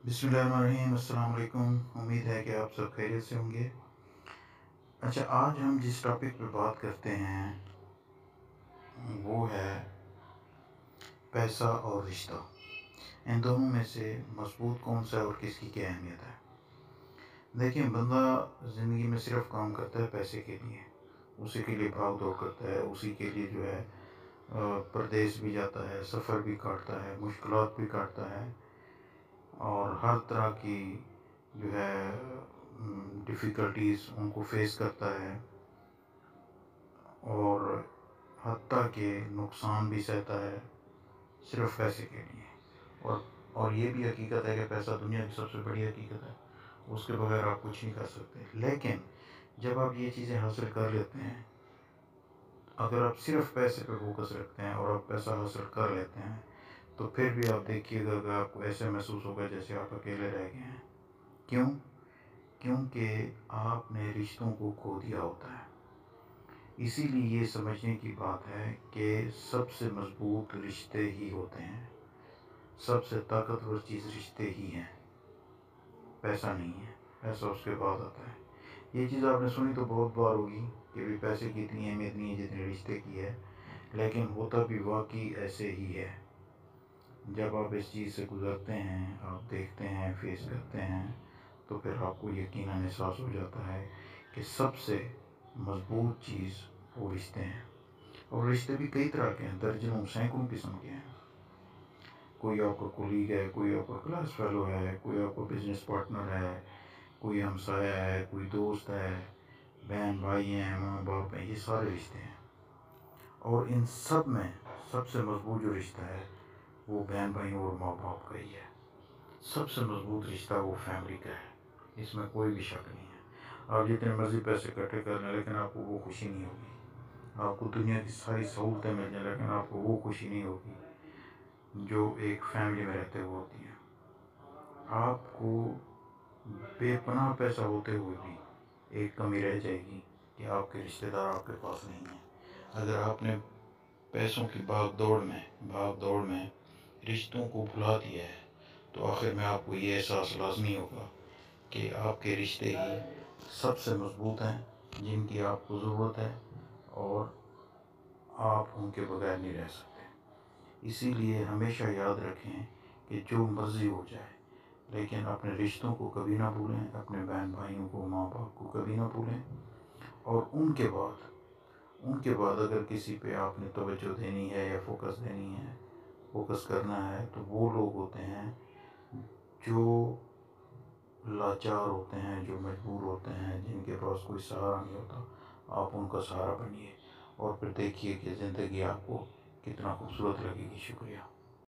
बिस्मिल्लाहिर्रहमानिर्रहीम। अस्सलाम वालेकुम। उम्मीद है कि आप सब खैरियत से होंगे। अच्छा, आज हम जिस टॉपिक पे बात करते हैं वो है पैसा और रिश्ता। इन दोनों में से मजबूत कौन सा है और किसकी क्या अहमियत है। देखिए, बंदा ज़िंदगी में सिर्फ काम करता है पैसे के लिए, उसी के लिए भाग दौड़ करता है, उसी के लिए जो है परदेश भी जाता है, सफ़र भी काटता है, मुश्किलात भी काटता है और हर तरह की जो है डिफ़िकल्टीज़ उनको फेस करता है और हत्ता के नुकसान भी सहता है सिर्फ पैसे के लिए। और ये भी हकीकत है कि पैसा दुनिया की सबसे बड़ी हकीकत है, उसके बगैर आप कुछ नहीं कर सकते। लेकिन जब आप ये चीज़ें हासिल कर लेते हैं, अगर आप सिर्फ पैसे पे फोकस रखते हैं और आप पैसा हासिल कर लेते हैं, तो फिर भी आप देखिएगा कि आपको ऐसे महसूस होगा जैसे आप अकेले रह गए हैं। क्यों? क्योंकि आपने रिश्तों को खो दिया होता है। इसीलिए ये समझने की बात है कि सबसे मज़बूत रिश्ते ही होते हैं, सबसे ताकतवर चीज़ रिश्ते ही हैं, पैसा नहीं है। पैसा उसके बाद आता है। ये चीज़ आपने सुनी तो बहुत बार होगी कि भी पैसे की इतनी अहमियत नहीं है जितनी रिश्ते की है, लेकिन होता भी वाकई ऐसे ही है। जब आप इस चीज़ से गुज़रते हैं, आप देखते हैं, फेस करते हैं, तो फिर आपको यकीनन एहसास हो जाता है कि सबसे मज़बूत चीज़ वो रिश्ते हैं। और रिश्ते भी कई तरह के हैं, दर्जनों सैकड़ों किस्म के हैं। कोई आपका कोलीग है, कोई आपका क्लास फेलो है, कोई आपका बिजनेस पार्टनर है, कोई हमसाया है, कोई दोस्त है, बहन भाई हैं, माँ बाप हैं, ये सारे रिश्ते हैं। और इन सब में सबसे मज़बूत जो रिश्ता है वो बहन भाइयों और माँ बाप का ही है। सबसे मज़बूत रिश्ता वो फैमिली का है, इसमें कोई भी शक नहीं है। आप जितने मर्ज़ी पैसे इकट्ठे कर लें, लेकिन आपको वो खुशी नहीं होगी। आपको दुनिया की सारी सहूलतें मिल जाएं, लेकिन आपको वो खुशी नहीं होगी जो एक फैमिली में रहते हुए होती है। आपको बेपनाह पैसा होते हुए भी एक कमी रह जाएगी कि आपके रिश्तेदार आपके पास नहीं हैं। अगर आपने पैसों की भाग दौड़ में रिश्तों को भुला दिया है, तो आखिर में आपको ये एहसास लाजमी होगा कि आपके रिश्ते ही सबसे मज़बूत हैं, जिनकी आपको ज़रूरत है और आप उनके बगैर नहीं रह सकते। इसीलिए हमेशा याद रखें कि जो मर्ज़ी हो जाए, लेकिन अपने रिश्तों को कभी ना भूलें, अपने बहन भाइयों को, माँ बाप को कभी ना भूलें। और उनके बाद अगर किसी पे आपने तवज्जो देनी है या फोकस करना है, तो वो लोग होते हैं जो लाचार होते हैं, जो मजबूर होते हैं, जिनके पास कोई सहारा नहीं होता। आप उनका सहारा बनिए और फिर देखिए कि ज़िंदगी आपको कितना खूबसूरत लगेगी। शुक्रिया।